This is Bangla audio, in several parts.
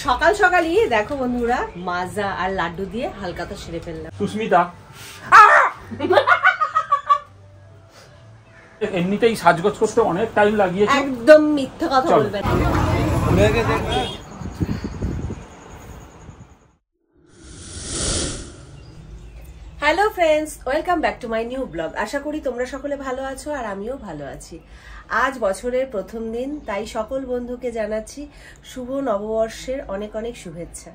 সকাল সকালই দেখো বন্ধুরা মাজা আর লাড্ডু দিয়ে হালকা তো সেরে ফেললাম। সুস্মিতা এমনিতেই সাজগোজ করতে অনেক টাইম লাগিয়েছে। একদম মিথ্যা কথা বলবেন। Hello friends, welcome back to my new blog. আশা করি তোমরা সকলে ভালো আছো আর আমিও ভালো আছি। আজ বছরের প্রথম দিন, তাই সকল বন্ধুকে জানাচ্ছি শুভ নববর্ষের অনেক অনেক শুভেচ্ছা।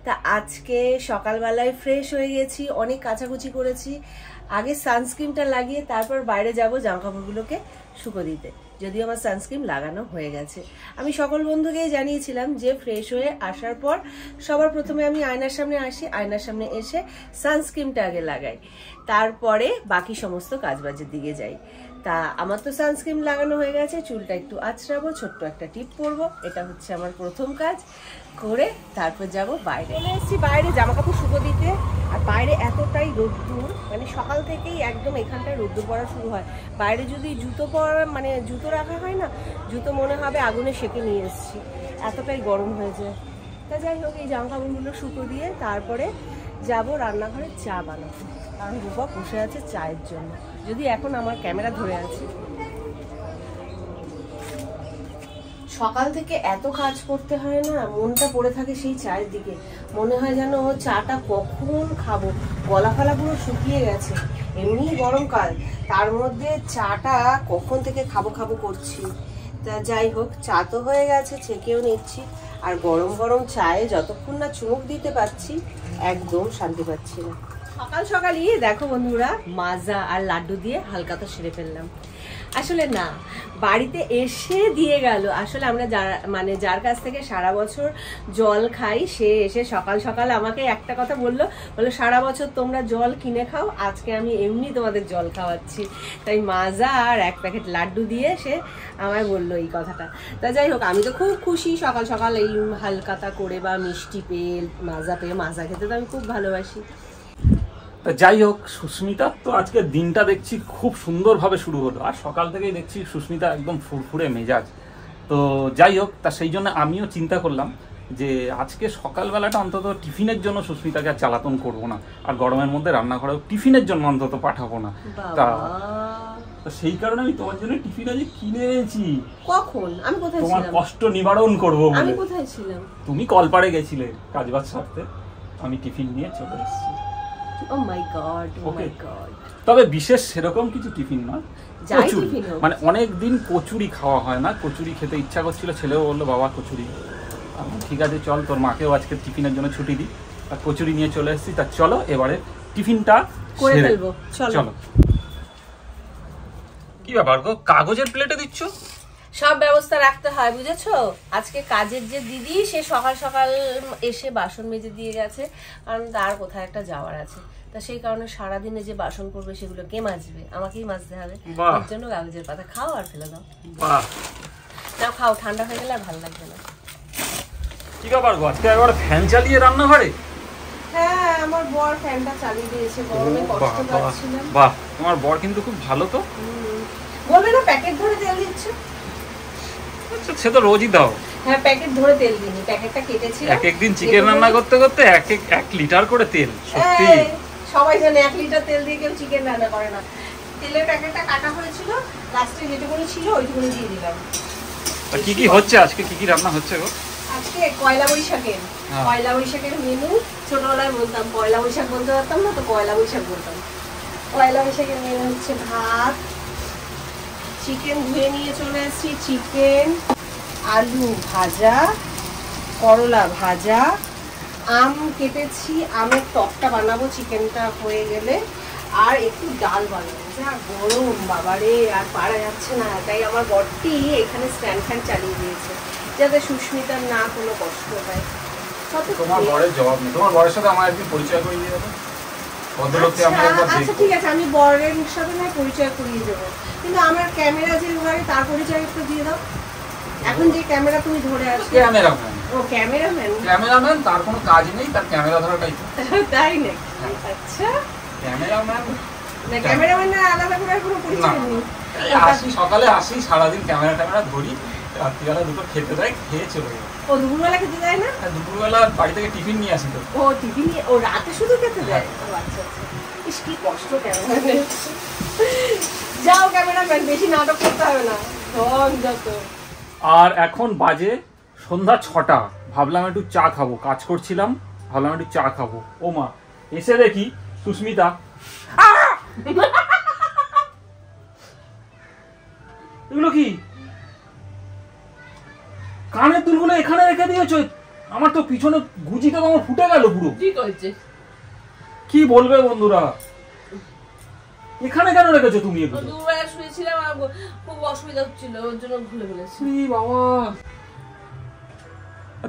তা আজকে সকালবেলায় ফ্রেশ হয়ে গেছি, অনেক কাচাকুচি করেছি। আগে সানস্ক্রিনটা লাগিয়ে তারপর বাইরে যাব জামাকাপড়গুলোকে শুকো দিতে, যদিও আমার সানস্ক্রিন লাগানো হয়ে গেছে। আমি সকল বন্ধুকেই জানিয়েছিলাম যে ফ্রেশ হয়ে আসার পর সবার প্রথমে আমি আয়নার সামনে আসি, আয়নার সামনে এসে সানস্ক্রিনটা আগে লাগাই, তারপরে বাকি সমস্ত কাজবাজের দিকে যাই। তা আমার তো সানস্ক্রিন লাগানো হয়ে গেছে, চুলটা একটু আঁচড়াবো, ছোট্ট একটা টিপ পরবো, এটা হচ্ছে আমার প্রথম কাজ। করে তারপর যাব বাইরে। চলে এসেছি বাইরে জামা কাপড় শুকো দিতে। আর বাইরে এতটাই রোদ্দুর, মানে সকাল থেকেই একদম এখানটায় রোদ্দুর পড়া শুরু হয়। বাইরে যদি জুতো পরা মানে জুতো রাখা হয় না, জুতো মনে হবে আগুনে সেঁকে নিয়ে এসেছি, এতটাই গরম হয়ে যায়। তা যাই হোক, এই জামা কাপড়গুলো শুকো দিয়ে তারপরে যাব রান্নাঘরে চা বানাতে, কারণ রূপক বসে আছে চায়ের জন্য, যদি এখন আমার ক্যামেরা ধরে আছে। সকাল থেকে এত কাজ করতে হয় না, মনটা পড়ে থাকে সেই চায়ের দিকে। মনে হয় যেন চাটা কখন খাবো, গলা ফালা পুরো শুকিয়ে গেছে। এমনি গরমকাল, তার মধ্যে চাটা কখন থেকে খাবো খাবো করছি। তা যাই হোক, চা তো হয়ে গেছে, ছেঁকেও নিচ্ছি। আর গরম গরম চায়ে যতক্ষণ না চুমুক দিতে পারছি একদম শান্তি পাচ্ছি না। সকাল সকালই দেখো বন্ধুরা মাজা আর লাড্ডু দিয়ে হালকা তো সেরে ফেললাম। আসলে না, বাড়িতে এসে দিয়ে গেল। আসলে আমরা যার কাছ থেকে সারা বছর জল খাই, সে এসে সকাল সকাল আমাকে একটা কথা বললো, সারা বছর তোমরা জল কিনে খাও, আজকে আমি এমনি তোমাদের জল খাওয়াচ্ছি। তাই মাজা আর এক প্যাকেট লাড্ডু দিয়ে সে আমায় বললো এই কথাটা। তা যাই হোক, আমি তো খুব খুশি সকাল সকাল এই হালকাতা করে বা মিষ্টি পেয়ে মাজা পেয়ে। মাজা খেতে তো আমি খুব ভালোবাসি। তা যাই হোক, সুস্মিতার তো আজকে দিনটা দেখছি খুব সুন্দরভাবে শুরু হলো। আর সকাল থেকেই দেখছি সুস্মিতা একদম ফুরফুরে মেজাজ। তো যাই হোক, তা সেই জন্য আমিও চিন্তা করলাম যে আজকে সকালবেলাটা অন্তত টিফিনের জন্য সুস্মিতাকে আর জ্বালাতন করবো না, আর গরমের মধ্যে রান্নাঘরেও টিফিনের জন্য অন্তত পাঠাবো না। তা সেই কারণে আমি তোমার জন্য টিফিন আজ কিনে এনেছি। কখন? আমি কোথায় ছিলাম? তোমার কষ্ট নিবারণ করবো বলে। আমি কোথায় ছিলাম? তুমি কলপাড়ে গেছিলে কাজবাজ সারতে, আমি টিফিন নিয়ে চলে এসেছি। Oh my God, oh my God. তবে বিশেষ সেরকম কিছু টিফিন নয়, মানে অনেক দিন কচুরি খাওয়া হয় না, কচুরি খেতে ইচ্ছা করছিল, ছেলেও বললো বাবা কচুরি। ঠিক আছে চল, তোর মাকেও আজকে টিফিনের জন্য ছুটি দিই, আর কচুরি নিয়ে চলে এসেছি। তা চলো এবারে টিফিনটা করে ফেলবো। চলো। কি ব্যাপার গো, কাগজের প্লেটে দিচ্ছ? সব ব্যবস্থা রাখতে হয়, বুঝেছো? আজকে কাজের যে দিদি, সে সকাল সকাল এসে বাসন মেজে দিয়ে গেছে, কারণ তার কোথায় একটা যাওয়ার আছে। তা সেই কারণে সারাদিনে যে বাসন করবে সেগুলো কে মাজবে? আমাকেই মাজতে হবে। এর জন্য কাগজের পাতা খাও আর ফেলে দাও। নাও খাও, ঠান্ডা হয়ে গেলে আর ভালো লাগবে না। কি ব্যাপার গো, আজকে একবার ফ্যান চালিয়ে রান্নাঘরে? হ্যাঁ, আমার বর ফ্যানটা চালিয়ে দিয়েছে, গরমে কষ্ট পাচ্ছিলাম। বাহ, তোমার বর কিন্তু খুব ভালো তো। বলবে না প্যাকেট ধরে তেল দিচ্ছে? আচ্ছা, সে তো রোজই দাও। হ্যাঁ, প্যাকেট ধরে তেল দিনি, প্যাকেটটা কেটেছি। একদিন চিকেন রান্না করতে করতে 1 লিটার করে তেল। সত্যি সবাই জানে 1 লিটার তেল দিয়ে কেউ চিকেন রান্না করে না। তেলের প্যাকেটটা কাটা হয়েছিল, লাস্টে যেটুকুনি ছিল ওইটুকুনি দিয়ে দিলাম। কি কি হচ্ছে আজকে, কি কি রান্না হচ্ছে গো? আজকে পয়লা বৈশাখের মেনু। ছোটবেলায় বলতাম, পয়লা বৈশাখ বলতে পারতাম না তো পয়লা বৈশাখ বলতাম। পয়লা বৈশাখের মেনু হচ্ছে ভাত, চিকেন ধুয়ে নিয়ে চলে এসেছি, চিকেন, আলু ভাজা, করলা ভাজা, আম কেটেছি, আমের টকটা বানাবো চিকেনটা হয়ে গেলে, আর একটু ডাল বানাবো। যা গরম বাবারে, আর পারা যাচ্ছে না। তাই আমার বরটি এখানে স্ট্যান্ড ফ্যান চালিয়ে দিয়েছে, যাতে সুস্মিতার না কোনো কষ্ট হয়। তোমার বরের জবাব নেই, তোমার বরের সাথে আমার একদিন পরিচয় করিয়ে দিয়ে দেবো। আচ্ছা ঠিক আছে, আমি বরের সাথে না পরিচয় করিয়ে দেবো, কিন্তু আমার ক্যামেরা যে ঘরে তার পরিচয় একটু দিয়ে দাও। এখন যে ক্যামেরা তুমি ধরে আছো, ক্যামেরাম্যান। ও ক্যামেরাম্যান, ক্যামেরাম্যান তার কোনো কাজ নেই, তার ক্যামেরা ধরাটাই। তাই নাকি? আচ্ছা, ক্যামেরাম্যান না, ক্যামেরাম্যান না আলাদা করে কোনো পরিচয় নেই। আসি সকালে, আসি সারাদিন ক্যামেরা ধরি, রাত্রিবেলা দুটো খেতে দেয়, খেয়ে চলে যায়। ও ও দুপুরবেলা খেতে দেয় না? দুপুরবেলা বাড়ি থেকে টিফিন নিয়ে আসি তো। ও টিফিন নিয়ে, ও রাতে শুধু খেতে দেয়? ও আচ্ছা আচ্ছা। ইস কি কষ্ট ক্যামেরাম্যান। যাও ক্যামেরাম্যান, বেশি নাটক করতে হবে না। যত। আর এখন বাজে সন্ধ্যা 6টা। ভাবলাম একটু চা খাবো, কাজ করছিলাম, ভাবলাম একটু চা খাবো। ও মা, এসে দেখি সুস্মিতা এগুলো কি কানের দুলগুলো এখানে রেখে দিয়েছো? আমার তো পিছনে গুজিটা তো আমার ফুটে গেল পুরো। কি করছে? কি বলবে বন্ধুরা, এখানে কেন রেখেছো তুমি এগুলো? দুপুরবেলা শুয়েছিলাম আর খুব অসুবিধা হচ্ছিল, ওর জন্য ভুলে ফেলেছি। বাবা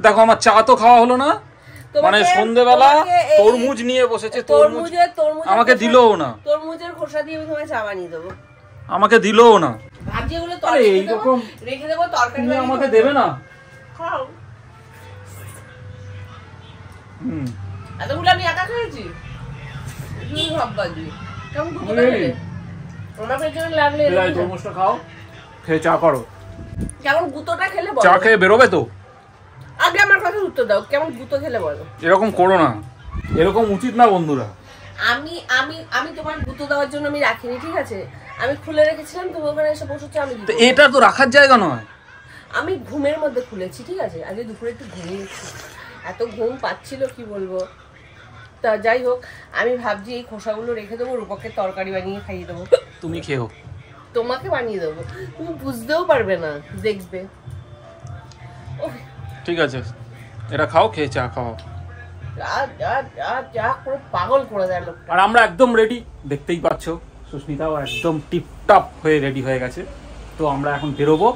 দেখো, আমার চা তো খাওয়া হলো না, মানে সন্ধ্যেবেলা তরমুজ নিয়ে বসেছে, তরমুজ আমাকে দিলোও না। তরমুজের খোসা দিয়ে আমি তোমায় চা বানিয়ে দেবো। আমাকে দিলোও না। ভাবছি এগুলো তরকারি এইরকম রেখে দেবো, তরকারি আমাকে দেবে না। খাও। এতগুলো আমি একা খেয়েছি। তুমি ভাববাজি কেমন গুতো খেলে? ওনা পেছনে লাগলে তরমুজটা খাও, খেয়ে চা করো। কেমন গুতোটা খেলে বলো? চা খেয়ে বেরোবে তো? আগে আমার কথা উত্তর দাও, কেমন গুতো খেলে বলো? এরকম করো না, এরকম উচিত না বন্ধুরা। আমি আমি আমি তোমার গুতো দেওয়ার জন্য আমি রাখিনি, ঠিক আছে? আমি খুলে রেখেছিলাম, তুমি ওখানে এসে বসেছো। আমি এটা তো রাখার জায়গা নয়। আমি ঘুমের মধ্যে খুলেছি, ঠিক আছে? আজকে দুপুরে একটু ঘুমিয়েছি, এত ঘুম পাচ্ছিল কি বলবো। তা যাই হোক, আমি ভাবছি এই খোসাগুলো রেখে দেবো, রূপকের তরকারি বানিয়ে খাইয়ে দেবো। তুমি খেও। তোমাকে বানিয়ে দেবো, তুমি বুঝতেও পারবে না, দেখবে। ঠিক আছে, এটা খাও, খেয়ে চা খাও। পাগল করে দেয় লোকটা। আর আমরা একদম রেডি, দেখতেই পাচ্ছ সুস্মিতাও একদম টিপটপ হয়ে রেডি হয়ে গেছে। তো আমরা এখন বেরোবো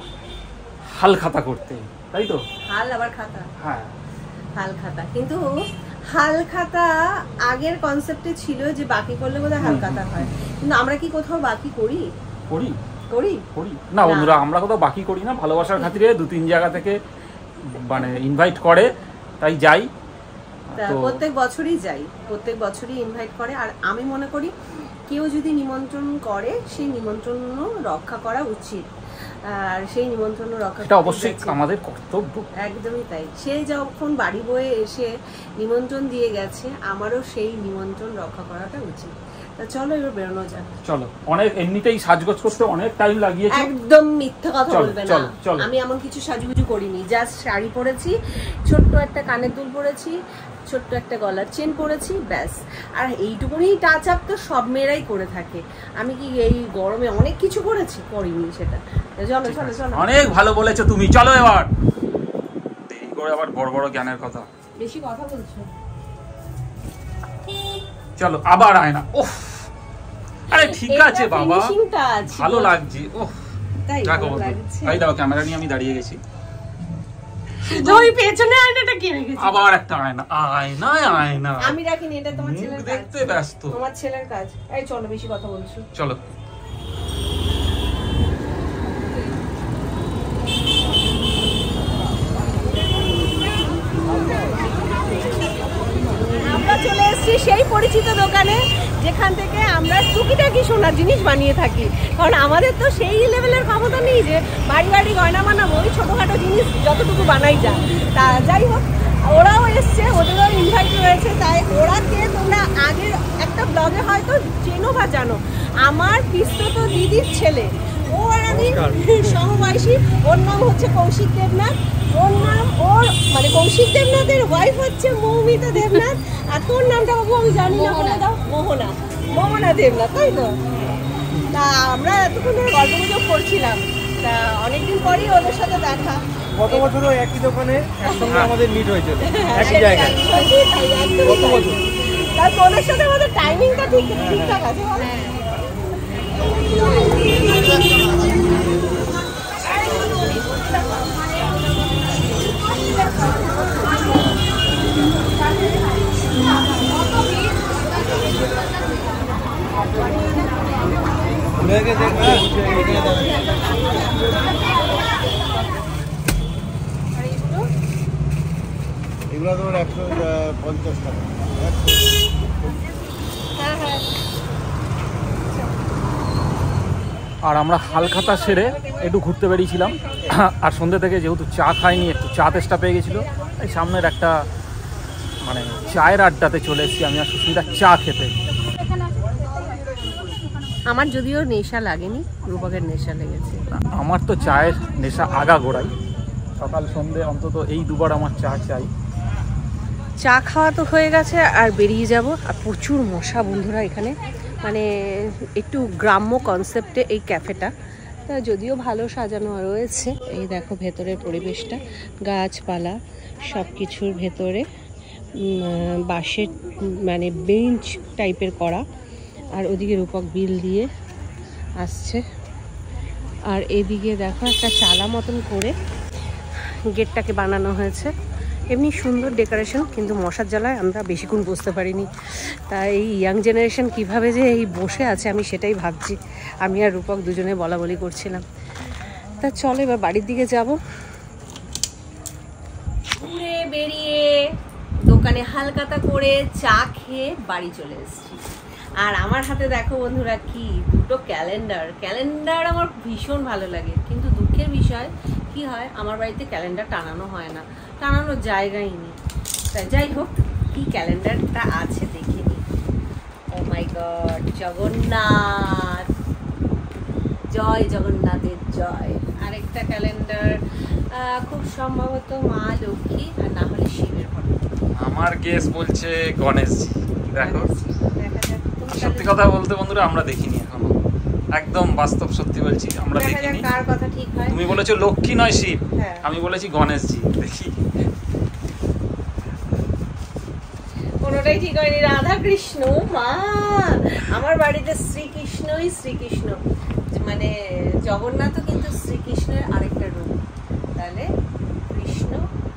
হাল খাতা করতে, তাই তো? হাল আবার খাতা? হ্যাঁ, হাল খাতা। কিন্তু হাল খাতা আগের কনসেপ্টে ছিল যে বাকি করলে বোধহয় হাল খাতা হয়, কিন্তু আমরা কি কোথাও বাকি করি? করি করি করি না বন্ধুরা, আমরা কোথাও বাকি করি না। ভালোবাসার খাতিরে 2-3 জায়গা থেকে মানে ইনভাইট করে, তাই যাই। প্রত্যেক বছরই যাই, প্রত্যেক বছরই ইনভাইট করে। আর আমি মনে করি কেউ যদি নিমন্ত্রণ করে, সেই নিমন্ত্রণ রক্ষা করা উচিত। আর সেই নিমন্ত্রণ রক্ষা এটা অবশ্যই আমাদের কর্তব্য। একদমই তাই। সে যখন বাড়ি বয়ে এসে নিমন্ত্রণ দিয়ে গেছে, আমারও সেই নিমন্ত্রণ রক্ষা করাটা উচিত। তা চলো এবার বেরোনো যাক। চলো, অনেক এমনিতেই সাজগোজ করতে অনেক টাইম লাগিয়েছে। একদম মিথ্যা কথা বলবে না, আমি এমন কিছু সাজুগুজু করিনি। জাস্ট শাড়ি পরেছি, ছোট্ট একটা কানের দুল পরেছি, ছোট্ট একটা গলার চেন পরেছি, ব্যাস। আর এইটুকুনি টাচ আপ তো সব মেয়েরাই করে থাকে। আমি কি এই গরমে অনেক কিছু করেছি? করিনি সেটা। চলো চলো চলো। অনেক ভালো বলেছো তুমি, চলো এবার। দেরি করে আবার বড় বড় জ্ঞানের কথা। বেশি কথা বলছো। চলো আবার আয়না। ওহ, আরে ঠিক আছে বাবা, ভালো লাগছে। ওহ, তাই ভালো লাগছে। এই দাও ক্যামেরা নিয়ে আমি দাঁড়িয়ে গেছি। ওই পেছনে আয়নাটা কে রেখেছে? আবার একটা আয়না, আয়না আয়না। আমি রাখিনি, এটা তোমার ছেলের কাজ। দেখতে ব্যস্ত, তোমার ছেলের কাজ। এই চলো, বেশি কথা বলছো। চলো। আমরা চলে এসেছি সেই পরিচিত দোকানে, যেখান থেকে আমরা টুকিটাকি সোনার জিনিস বানিয়ে থাকি। কারণ আমাদের তো সেই লেভেলের ক্ষমতা নেই যে বাড়ি বাড়ি গয়না বানাবো, ওই ছোটোখাটো জিনিস যতটুকু বানাই যায়। তা যাই হোক, ওরাও এসছে, ওদেরও ইনভাইট রয়েছে। তাই ওরা কে তোমরা আগের একটা ব্লগে হয়তো চেনো বা জানো। আমার পিস্তত দিদির ছেলে, ও আর আমি সমবয়সী। ওর নাম হচ্ছে কৌশিক দেবনাথ। ওর মানে কৌশিক দেবনাথের ওয়াইফ হচ্ছে মৌমিতা দেবনাথ। আর তোর নামটা বাবু আমি জানি না, বলে দাও। মোহনা দেবনাথ, তাই তো? তা আমরা এতক্ষণ ধরে গল্প গুজব করছিলাম। তা অনেকদিন পরই ওদের সাথে দেখা। গত বছরও একই দোকানে একসঙ্গে আমাদের মিট হয়েছিল, একই জায়গায়। গত বছর তার ওদের সাথে আমাদের টাইমিংটা ঠিকঠাক আছে। এগুলো তোমার 150 টাকা। আর আমরা হালখাতা সেরে একটু ঘুরতে বেরিয়েছিলাম, আর সন্ধ্যে থেকে যেহেতু চা খাইনি একটু চা তেষ্টা পেয়ে গেছিলো, তাই সামনের একটা মানে চায়ের আড্ডাতে চলে এসেছি আমি আর সুস্মিতা চা খেতে। আমার যদিও নেশা লাগেনি, রূপকের নেশা লেগেছে। আমার তো চায়ের নেশা আগা গোড়াই, সকাল সন্ধে অন্তত এই দুবার আমার চা চাই। চা খাওয়া তো হয়ে গেছে, আর বেরিয়ে যাব। আর প্রচুর মশা বন্ধুরা এখানে, মানে একটু গ্রাম্য কনসেপ্টে এই ক্যাফেটা, যদিও ভালো সাজানো রয়েছে। এই দেখো ভেতরের পরিবেশটা, গাছপালা সব কিছুর ভেতরে, বাঁশের মানে বেঞ্চ টাইপের করা, আর ওদিকে রূপক বিল দিয়ে আসছে। আর এদিকে দেখো একটা চালা মতন করে গেটটাকে বানানো হয়েছে। এমনি সুন্দর ডেকোরেশন, কিন্তু মশার জ্বালায় আমরা বেশিক্ষণ বসতে পারিনি। তাই এই ইয়াং জেনারেশন কিভাবে যে এই বসে আছে আমি সেটাই ভাবছি। আমি আর রূপক দুজনে বলাবলি করছিলাম। তা চলো এবার বাড়ির দিকে যাব। ঘুরে বেরিয়ে দোকানে হালকাতা করে চা খেয়ে বাড়ি চলে এসেছি। আর আমার হাতে দেখো বন্ধুরা কি দুটো ক্যালেন্ডার আমার ভীষণ ভালো লাগে, কিন্তু দুঃখের বিষয় কি হয়, আমার বাড়িতে ক্যালেন্ডার টানানো হয় না, টানানোর জায়গাই নেই। তাই যাই হোক, কি ক্যালেন্ডারটা আছে দেখে নিই। ও মাই গড, জগন্নাথ, জয় জগন্নাথের জয়। আরেকটা ক্যালেন্ডার, খুব সম্ভবত মা লক্ষ্মী, আর না হলে শিবের ফটো। আমার গেস বলছে গণেশজি। দেখো, সত্যি কথা বলতে বন্ধুরা আমরা দেখিনি এখনো, একদম বাস্তব সত্যি বলছি আমরা দেখিনি। কার কথা ঠিক হয়? তুমি বলেছো লক্ষ্মী নয় শিব, আমি বলেছি গণেশজি। দেখি কোনোটাই ঠিক হয়নি। রাধা কৃষ্ণ মা, আমার বাড়িতে শ্রীকৃষ্ণই শ্রীকৃষ্ণ, মানে জগন্নাথও কিন্তু শ্রীকৃষ্ণের আরেকটা রূপ। তাহলে কৃষ্ণ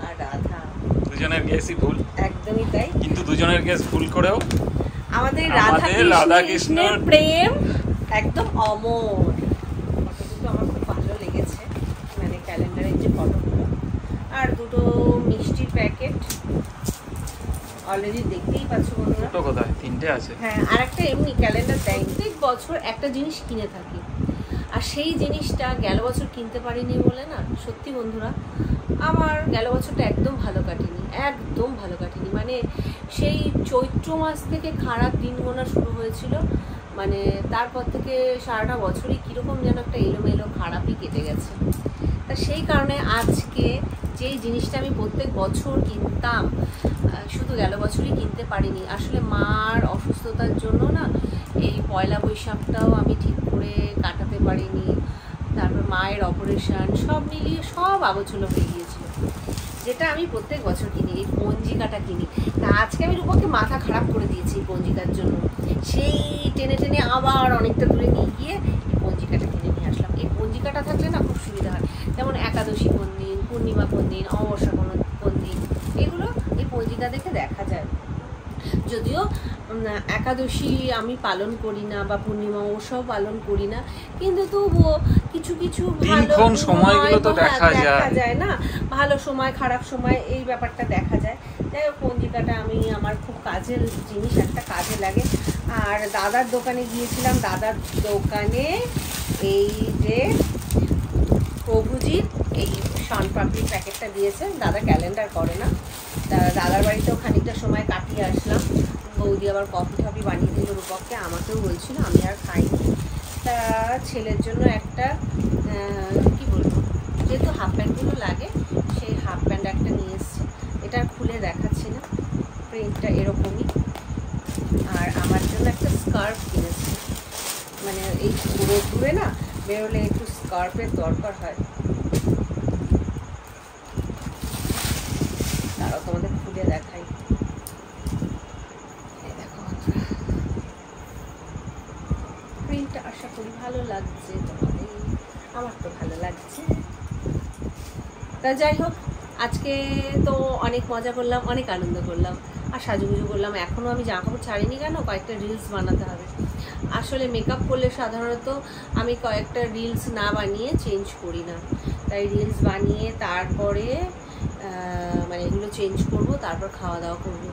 আর রাধা, দুজনের গেসই ভুল। একদমই তাই, কিন্তু দুজনের গেস ভুল করেও আমাদের রাধা কৃষ্ণের প্রেম একদম অমর। ফটোগুলো আমার খুব ভালো লেগেছে, মানে ক্যালেন্ডারের যে ফটোগুলো। আর দুটো মিষ্টির প্যাকেট অলরেডি দেখতেই পাচ্ছ বন্ধুরা। দুটো কোথায়? তিনটে আছে। হ্যাঁ, আর একটা এমনি ক্যালেন্ডার দেয়। প্রত্যেক বছর একটা জিনিস কিনে থাকি, আর সেই জিনিসটা গেল বছর কিনতে পারিনি বলে না, সত্যি বন্ধুরা আমার গেল বছরটা একদম ভালো কাটেনি, একদম ভালো কাটেনি। মানে সেই চৈত্র মাস থেকে খারাপ দিন গোনা শুরু হয়েছিল, মানে তারপর থেকে সারাটা বছরই কীরকম যেন একটা এলোমেলো খারাপই কেটে গেছে। তা সেই কারণে আজকে যেই জিনিসটা আমি প্রত্যেক বছর কিনতাম, শুধু গেল বছরই কিনতে পারিনি। আসলে মার অসুস্থতার জন্য না এই পয়লা বৈশাখটাও আমি ঠিক করে কাটাতে পারিনি। তারপর মায়ের অপারেশন, সব মিলিয়ে সব আগোছলো হয়ে গিয়েছিল। যেটা আমি প্রত্যেক বছর কিনি, এই পঞ্জিকাটা কিনি। তা আজকে আমি রূপকে মাথা খারাপ করে দিয়েছি এই পঞ্জিকার জন্য। সেই টেনে টেনে আবার অনেকটা দূরে নিয়ে গিয়ে এই পঞ্জিকাটা কিনে নিয়ে আসলাম। এই পঞ্জিকাটা থাকলে না খুব সুবিধা হয়, যেমন একাদশী কোন দিন, পূর্ণিমা কোন দিন, অমাবস্যা কোন দিন, এগুলো এই পঞ্জিকা দেখে দেখা যায়। যদিও একাদশী আমি পালন করি না বা পূর্ণিমা ওসব পালন করি না, কিন্তু তবুও কিছু কিছু ভালো সময়গুলো তো দেখা যায় না, ভালো সময় খারাপ সময় এই ব্যাপারটা দেখা যায়। যাই হোক, পঞ্জিকাটা আমি আমার খুব কাজের জিনিস, একটা কাজে লাগে। আর দাদার দোকানে গিয়েছিলাম, দাদার দোকানে এই যে প্রভুজির এই শনপাপড়ির প্যাকেটটা দিয়েছে। দাদা ক্যালেন্ডার করে না, দাদার বাড়িতেও খানিকটা সময় কাটিয়ে আসলাম। বৌদি আবার কফি টফি বানিয়ে দিল রূপককে, আমাকেও বলছিল, আমি আর খাইনি। তা ছেলের জন্য একটা কি বলবো, যেহেতু হাফ প্যান্টগুলো লাগে সেই হাফ প্যান্ট একটা নিয়ে এসছে। এটা খুলে দেখাচ্ছি না, প্রিন্টটা এরকমই। আর আমার জন্য একটা স্কার্ফ কিনেছে, মানে এই রোদ্দুরে না বেরোলে একটু স্কার্ফের দরকার হয়। তারাও তোমাদের খুলে দেখাই। প্রিন্টটা আশা করি ভালো লাগছে তোমাদের, আমার তো ভালো লাগছে। তা যাই হোক, আজকে তো অনেক মজা করলাম, অনেক আনন্দ করলাম, আর সাজুগুজু করলাম। এখনও আমি জামা কাপড় ছাড়িনি, কেন কয়েকটা রিলস বানাতে হবে। আসলে মেকআপ করলে সাধারণত আমি কয়েকটা রিলস না বানিয়ে চেঞ্জ করি না, তাই রিলস বানিয়ে তারপরে মানে এগুলো চেঞ্জ করব, তারপর খাওয়া দাওয়া করবো।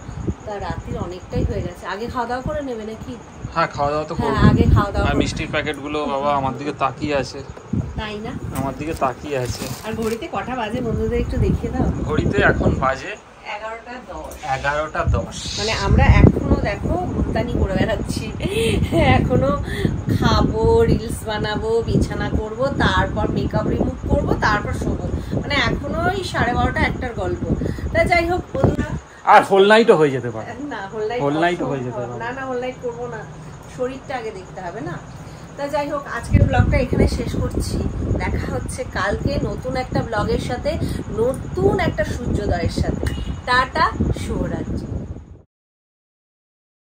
তা রাত্রির অনেকটাই হয়ে গেছে, আগে খাওয়া দাওয়া করে নেবে নাকি? হ্যাঁ, খাওয়া দাওয়া তো করব। আগে খাওয়া দাওয়া। আর মিষ্টির প্যাকেটগুলো বাবা আমার দিকে তাকিয়ে আছে, তাই না? আমার দিকে তাকিয়ে আছে। আর ঘড়িতে কটা বাজে বন্ধুদের একটু দেখিয়ে দাও। ঘড়িতে এখন বাজে 11:10। 11:10। মানে আমরা এখনো দেখো মুলতানি করে বেড়াচ্ছি, এখনো খাবো, রিলস বানাবো, বিছানা করব, তারপর মেকআপ রিমুভ করব, তারপর শোবো। মানে এখনো ওই 12:30 1টার গল্প। তা যাই হোক বন্ধুরা, আর হোল নাইটও হয়ে যেতে পারে। না হোল নাইট হয়ে যেতে পারে। না হোল নাইট করবো না, শরীরটা আগে দেখতে হবে না। তা যাই হোক, আজকের ব্লগটা এখানে শেষ করছি। দেখা হচ্ছে কালকে নতুন একটা ব্লগের সাথে, নতুন একটা সূর্যোদয়ের সাথে। টাটা, শুভরাত্রি।